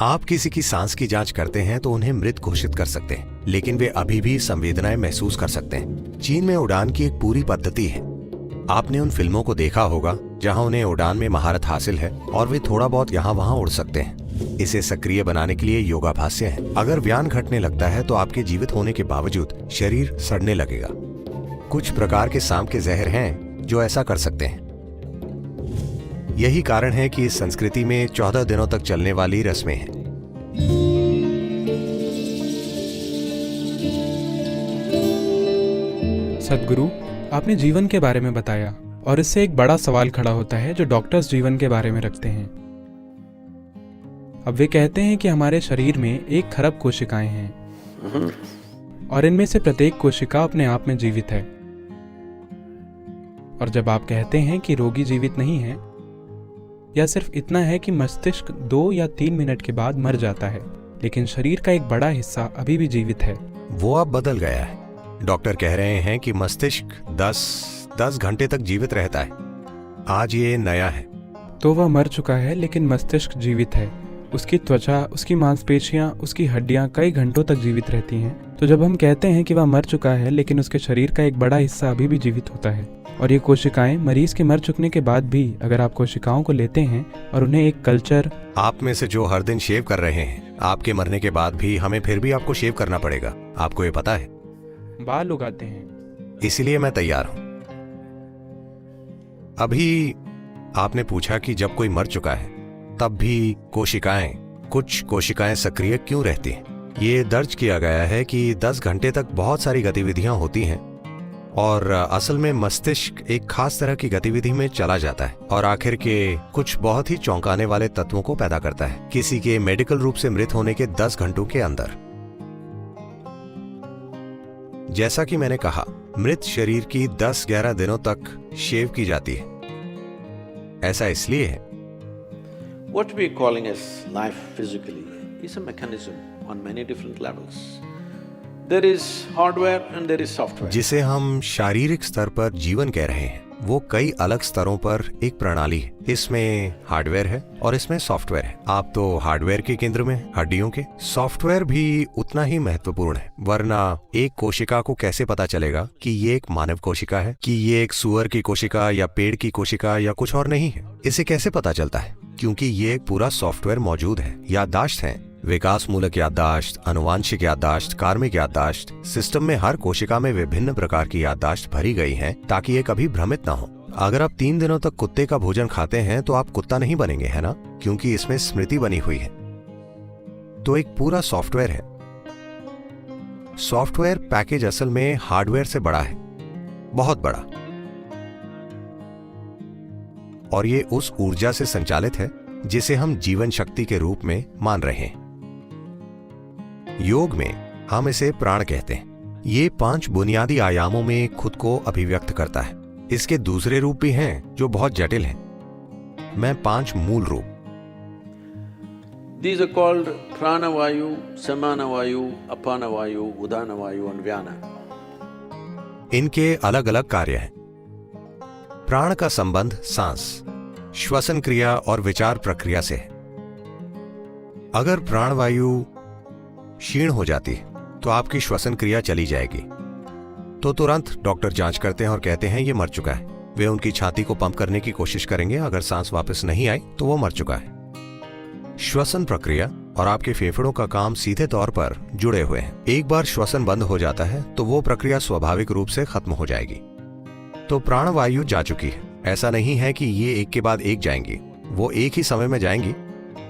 आप किसी की सांस की जांच करते हैं तो उन्हें मृत घोषित कर सकते हैं, लेकिन वे अभी भी संवेदनाएं महसूस कर सकते हैं। चीन में उड़ान की एक पूरी पद्धति है। आपने उन फिल्मों को देखा होगा जहां उन्हें उड़ान में महारत हासिल है और वे थोड़ा बहुत यहाँ वहां उड़ सकते हैं। इसे सक्रिय बनाने के लिए योगाभ्यास है। अगर व्यान घटने लगता है तो आपके जीवित होने के बावजूद शरीर सड़ने लगेगा। कुछ प्रकार के सांप के जहर हैं जो ऐसा कर सकते हैं। यही कारण है कि इस संस्कृति में 14 दिनों तक चलने वाली रस्में हैं। सद्गुरु, आपने जीवन के बारे में बताया और इससे एक बड़ा सवाल खड़ा होता है जो डॉक्टर्स जीवन के बारे में रखते हैं। अब वे कहते हैं कि हमारे शरीर में 1 खरब कोशिकाएं हैं और इनमें से प्रत्येक कोशिका अपने आप में जीवित है। और जब आप कहते हैं कि रोगी जीवित नहीं है या सिर्फ इतना है कि मस्तिष्क 2 या 3 मिनट के बाद मर जाता है, लेकिन शरीर का एक बड़ा हिस्सा अभी भी जीवित है। वो अब बदल गया है। डॉक्टर कह रहे हैं कि मस्तिष्क 10 घंटे तक जीवित रहता है। आज ये नया है। तो वह मर चुका है लेकिन मस्तिष्क जीवित है। उसकी त्वचा, उसकी मांसपेशियां, उसकी हड्डियां कई घंटों तक जीवित रहती हैं। तो जब हम कहते हैं कि वह मर चुका है लेकिन उसके शरीर का एक बड़ा हिस्सा अभी भी जीवित होता है। और ये कोशिकाएं मरीज के मर चुकने के बाद भी, अगर आप कोशिकाओं को लेते हैं और उन्हें एक कल्चर, आप में से जो हर दिन शेव कर रहे हैं, आपके मरने के बाद भी हमें फिर भी आपको शेव करना पड़ेगा। आपको ये पता है? बाल उगाते हैं। इसलिए मैं तैयार हूं। अभी आपने पूछा कि जब कोई मर चुका है तब भी कुछ कोशिकाएं सक्रिय क्यों रहती हैं। ये दर्ज किया गया है कि 10 घंटे तक बहुत सारी गतिविधियां होती हैं और असल में मस्तिष्क एक खास तरह की गतिविधि में चला जाता है और आखिर के कुछ बहुत ही चौंकाने वाले तत्वों को पैदा करता है, किसी के मेडिकल रूप से मृत होने के 10 घंटों के अंदर। जैसा कि मैंने कहा, मृत शरीर की 10-11 दिनों तक शेव की जाती है। ऐसा इसलिए है। What we are calling as life physically is a mechanism on many different levels. There is hardware and there is software. जिसे हम शारीरिक स्तर पर जीवन कह रहे हैं, वो कई अलग स्तरों पर एक प्रणाली है। इसमें हार्डवेयर है और इसमें सॉफ्टवेयर है। आप तो हार्डवेयर के केंद्र में, हड्डियों के। सॉफ्टवेयर भी उतना ही महत्वपूर्ण है, वरना एक कोशिका को कैसे पता चलेगा कि ये एक मानव कोशिका है, कि ये एक सुअर की कोशिका या पेड़ की कोशिका या कुछ और नहीं है। इसे कैसे पता चलता है? क्योंकि ये एक पूरा सॉफ्टवेयर मौजूद है। याददाश्त है, विकास मूलक याददाश्त, अनुवांशिक याददाश्त, कार्मिक याददाश्त। सिस्टम में हर कोशिका में विभिन्न प्रकार की याददाश्त भरी गई हैं ताकि ये कभी भ्रमित ना हो। अगर आप 3 दिनों तक कुत्ते का भोजन खाते हैं तो आप कुत्ता नहीं बनेंगे, है ना? क्योंकि इसमें स्मृति बनी हुई है। तो एक पूरा सॉफ्टवेयर है। सॉफ्टवेयर पैकेज असल में हार्डवेयर से बड़ा है, बहुत बड़ा। और ये उस ऊर्जा से संचालित है जिसे हम जीवन शक्ति के रूप में मान रहे हैं। योग में हम इसे प्राण कहते हैं। ये 5 बुनियादी आयामों में खुद को अभिव्यक्त करता है। इसके दूसरे रूप भी हैं जो बहुत जटिल हैं। मैं 5 मूल रूप। These are called pranavayu, samanavayu, apanavayu, udanavayu and vyana. इनके अलग अलग कार्य हैं। प्राण का संबंध सांस, श्वसन क्रिया और विचार प्रक्रिया से है। अगर प्राणवायु क्षीण हो जाती है तो आपकी श्वसन क्रिया चली जाएगी। तो तुरंत डॉक्टर जांच करते हैं और कहते हैं ये मर चुका है। वे उनकी छाती को पंप करने की कोशिश करेंगे। अगर सांस वापस नहीं आई तो वो मर चुका है। श्वसन प्रक्रिया और आपके फेफड़ों का काम सीधे तौर पर जुड़े हुए हैं। एक बार श्वसन बंद हो जाता है तो वो प्रक्रिया स्वाभाविक रूप से खत्म हो जाएगी। तो प्राणवायु जा चुकी है। ऐसा नहीं है कि ये एक के बाद एक जाएंगी, वो एक ही समय में जाएंगी,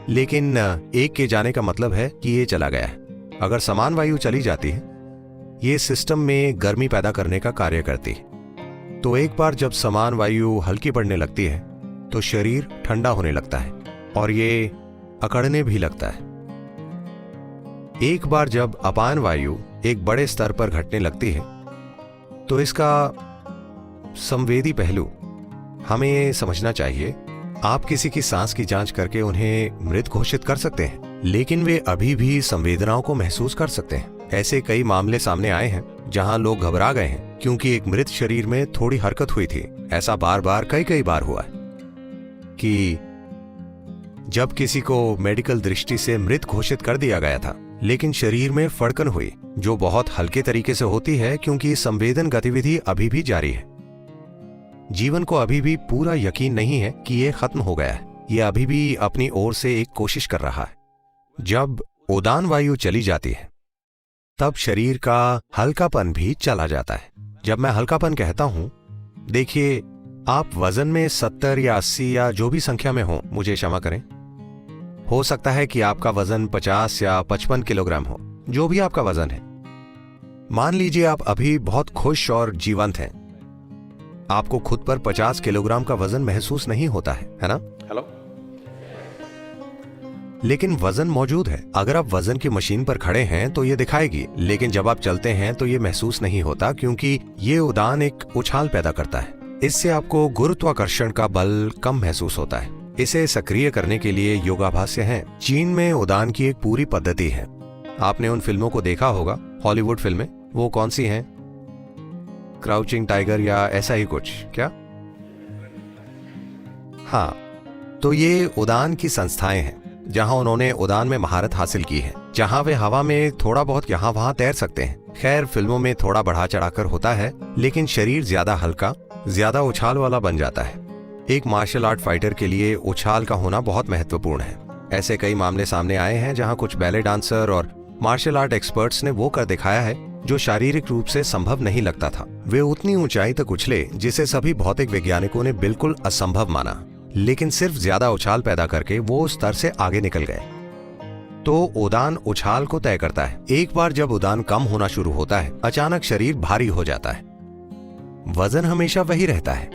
लेकिन एक के जाने का मतलब है कि ये चला गया है। अगर समान वायु चली जाती है, ये सिस्टम में गर्मी पैदा करने का कार्य करती है। तो एक बार जब समान वायु हल्की पड़ने लगती है तो शरीर ठंडा होने लगता है और ये अकड़ने भी लगता है। एक बार जब अपान वायु एक बड़े स्तर पर घटने लगती है तो इसका संवेदी पहलू हमें समझना चाहिए। आप किसी की सांस की जांच करके उन्हें मृत घोषित कर सकते हैं, लेकिन वे अभी भी संवेदनाओं को महसूस कर सकते हैं। ऐसे कई मामले सामने आए हैं जहां लोग घबरा गए हैं क्योंकि एक मृत शरीर में थोड़ी हरकत हुई थी। ऐसा बार बार कई बार हुआ है कि जब किसी को मेडिकल दृष्टि से मृत घोषित कर दिया गया था, लेकिन शरीर में फड़कन हुई जो बहुत हल्के तरीके से होती है क्योंकि संवेदन गतिविधि अभी भी जारी है। जीवन को अभी भी पूरा यकीन नहीं है कि ये खत्म हो गया है, ये अभी भी अपनी ओर से एक कोशिश कर रहा है। जब उदान वायु चली जाती है तब शरीर का हल्कापन भी चला जाता है। जब मैं हल्कापन कहता हूं, देखिए आप वजन में 70 या 80 या जो भी संख्या में हो, मुझे क्षमा करें, हो सकता है कि आपका वजन 50 या 55 किलोग्राम हो, जो भी आपका वजन है। मान लीजिए आप अभी बहुत खुश और जीवंत हैं, आपको खुद पर 50 किलोग्राम का वजन महसूस नहीं होता है ना? Hello? लेकिन वजन मौजूद है। अगर आप वजन की मशीन पर खड़े हैं तो ये दिखाएगी, लेकिन जब आप चलते हैं तो ये महसूस नहीं होता क्योंकि ये उड़ान एक उछाल पैदा करता है। इससे आपको गुरुत्वाकर्षण का बल कम महसूस होता है। इसे सक्रिय करने के लिए योगाभ्यास हैं। चीन में उड़ान की एक पूरी पद्धति है। आपने उन फिल्मों को देखा होगा, हॉलीवुड फिल्में, वो कौन सी हैं? क्राउचिंग टाइगर या ऐसा ही कुछ क्या? हाँ, तो ये उड़ान की संस्थाएं हैं जहां उन्होंने उड़ान में महारत हासिल की है, जहां वे हवा में थोड़ा बहुत यहाँ वहां तैर सकते हैं। खैर, फिल्मों में थोड़ा बढ़ा चढ़ाकर होता है, लेकिन शरीर ज्यादा हल्का, ज्यादा उछाल वाला बन जाता है। एक मार्शल आर्ट फाइटर के लिए उछाल का होना बहुत महत्वपूर्ण है। ऐसे कई मामले सामने आए हैं जहां कुछ बैले डांसर और मार्शल आर्ट एक्सपर्ट्स ने वो कर दिखाया है जो शारीरिक रूप से संभव नहीं लगता था। वे उतनी ऊंचाई तक उछले जिसे सभी भौतिक वैज्ञानिकों ने बिल्कुल असंभव माना, लेकिन सिर्फ ज्यादा उछाल पैदा करके वो उस स्तर से आगे निकल गए। तो उड़ान उछाल को तय करता है। एक बार जब उड़ान कम होना शुरू होता है, अचानक शरीर भारी हो जाता है। वजन हमेशा वही रहता है,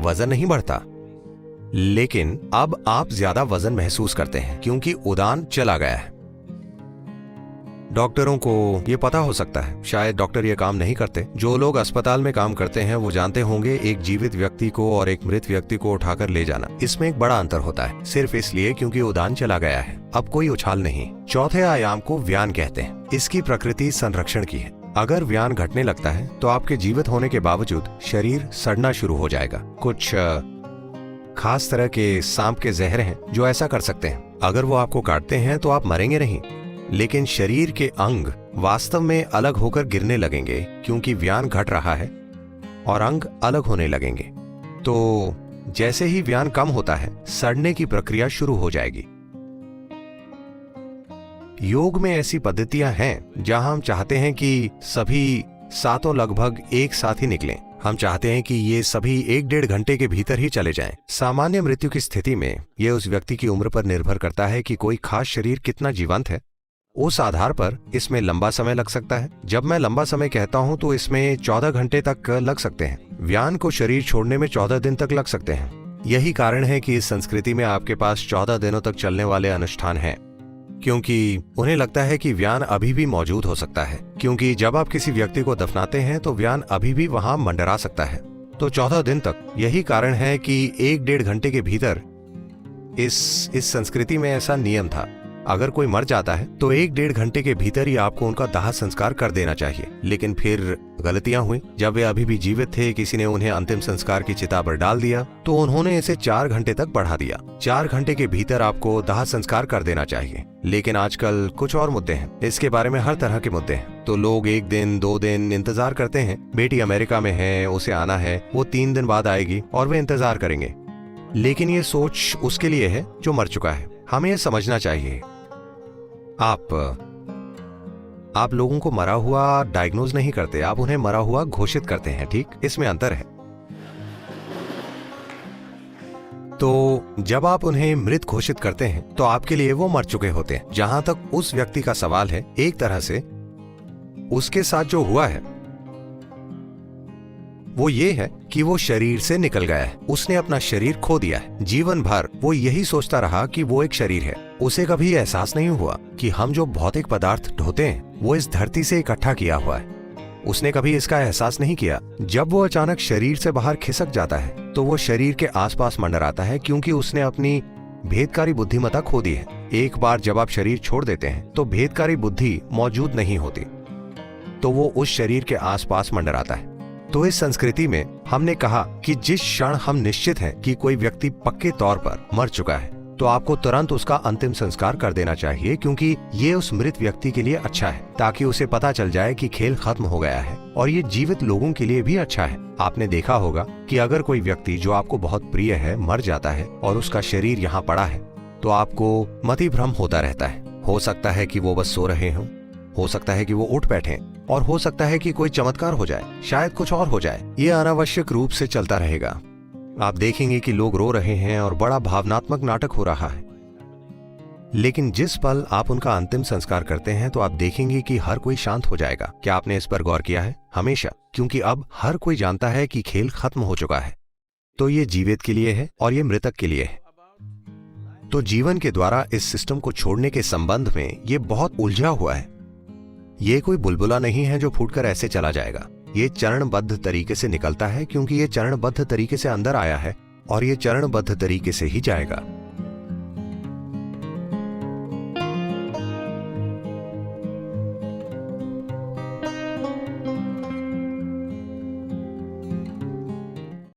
वजन नहीं बढ़ता, लेकिन अब आप ज्यादा वजन महसूस करते हैं क्योंकि उड़ान चला गया है। डॉक्टरों को ये पता हो सकता है, शायद डॉक्टर ये काम नहीं करते। जो लोग अस्पताल में काम करते हैं वो जानते होंगे एक जीवित व्यक्ति को और एक मृत व्यक्ति को उठाकर ले जाना, इसमें एक बड़ा अंतर होता है, सिर्फ इसलिए क्योंकि उड़ान चला गया है, अब कोई उछाल नहीं। चौथे आयाम को व्यान कहते हैं। इसकी प्रकृति संरक्षण की है। अगर व्यान घटने लगता है तो आपके जीवित होने के बावजूद शरीर सड़ना शुरू हो जाएगा। कुछ खास तरह के सांप के जहर हैं जो ऐसा कर सकते हैं। अगर वो आपको काटते हैं तो आप मरेंगे नहीं, लेकिन शरीर के अंग वास्तव में अलग होकर गिरने लगेंगे क्योंकि व्यान घट रहा है और अंग अलग होने लगेंगे। तो जैसे ही व्यान कम होता है, सड़ने की प्रक्रिया शुरू हो जाएगी। योग में ऐसी पद्धतियां हैं जहां हम चाहते हैं कि सभी सातों लगभग एक साथ ही निकलें। हम चाहते हैं कि ये सभी 1-1.5 घंटे के भीतर ही चले जाएं। सामान्य मृत्यु की स्थिति में यह उस व्यक्ति की उम्र पर निर्भर करता है कि कोई खास शरीर कितना जीवंत है। उस आधार पर इसमें लंबा समय लग सकता है। जब मैं लंबा समय कहता हूं तो इसमें 14 घंटे तक लग सकते हैं। व्यान को शरीर छोड़ने में 14 दिन तक लग सकते हैं। यही कारण है कि इस संस्कृति में आपके पास 14 दिनों तक चलने वाले अनुष्ठान हैं, क्योंकि उन्हें लगता है कि व्यान अभी भी मौजूद हो सकता है। क्योंकि जब आप किसी व्यक्ति को दफनाते हैं तो व्यान अभी भी वहां मंडरा सकता है। तो 14 दिन तक। यही कारण है कि 1-1.5 घंटे के भीतर इस संस्कृति में ऐसा नियम था। अगर कोई मर जाता है तो 1-1.5 घंटे के भीतर ही आपको उनका दाह संस्कार कर देना चाहिए। लेकिन फिर गलतियां हुई। जब वे अभी भी जीवित थे, किसी ने उन्हें अंतिम संस्कार की चिता पर डाल दिया तो उन्होंने इसे 4 घंटे तक बढ़ा दिया। 4 घंटे के भीतर आपको दाह संस्कार कर देना चाहिए। लेकिन आजकल कुछ और मुद्दे हैं, इसके बारे में हर तरह के मुद्दे हैं। तो लोग 1 दिन 2 दिन इंतजार करते हैं। बेटी अमेरिका में है, उसे आना है, वो 3 दिन बाद आएगी और वे इंतजार करेंगे। लेकिन ये सोच उसके लिए है जो मर चुका है। हमें यह समझना चाहिए, आप लोगों को मरा हुआ डायग्नोज नहीं करते, आप उन्हें मरा हुआ घोषित करते हैं। ठीक, इसमें अंतर है। तो जब आप उन्हें मृत घोषित करते हैं तो आपके लिए वो मर चुके होते हैं। जहां तक उस व्यक्ति का सवाल है, एक तरह से उसके साथ जो हुआ है वो ये है कि वो शरीर से निकल गया है। उसने अपना शरीर खो दिया है। जीवन भर वो यही सोचता रहा कि वो एक शरीर है। उसे कभी एहसास नहीं हुआ कि हम जो भौतिक पदार्थ ढोते हैं वो इस धरती से इकट्ठा किया हुआ है। उसने कभी इसका एहसास नहीं किया। जब वो अचानक शरीर से बाहर खिसक जाता है तो वो शरीर के आसपास मंडराता है, क्योंकि उसने अपनी भेदकारी बुद्धिमत्ता खो दी है। एक बार जब आप शरीर छोड़ देते हैं तो भेदकारी बुद्धि मौजूद नहीं होती, तो वो उस शरीर के आसपास मंडराता है। तो इस संस्कृति में हमने कहा कि जिस क्षण हम निश्चित हैं कि कोई व्यक्ति पक्के तौर पर मर चुका है, तो आपको तुरंत उसका अंतिम संस्कार कर देना चाहिए, क्योंकि ये उस मृत व्यक्ति के लिए अच्छा है, ताकि उसे पता चल जाए कि खेल खत्म हो गया है। और ये जीवित लोगों के लिए भी अच्छा है। आपने देखा होगा कि अगर कोई व्यक्ति जो आपको बहुत प्रिय है मर जाता है और उसका शरीर यहाँ पड़ा है, तो आपको मति भ्रम होता रहता है। हो सकता है कि वो बस सो रहे हों, हो सकता है कि वो उठ बैठे, और हो सकता है कि कोई चमत्कार हो जाए, शायद कुछ और हो जाए। ये अनावश्यक रूप से चलता रहेगा। आप देखेंगे कि लोग रो रहे हैं और बड़ा भावनात्मक नाटक हो रहा है। लेकिन जिस पल आप उनका अंतिम संस्कार करते हैं तो आप देखेंगे कि हर कोई शांत हो जाएगा। क्या आपने इस पर गौर किया है? हमेशा, क्योंकि अब हर कोई जानता है कि खेल खत्म हो चुका है। तो ये जीवित के लिए है और ये मृतक के लिए है। तो जीवन के द्वारा इस सिस्टम को छोड़ने के संबंध में ये बहुत उलझा हुआ है। ये कोई बुलबुला नहीं है जो फूटकर ऐसे चला जाएगा। ये चरणबद्ध तरीके से निकलता है, क्योंकि ये चरणबद्ध तरीके से अंदर आया है और ये चरणबद्ध तरीके से ही जाएगा।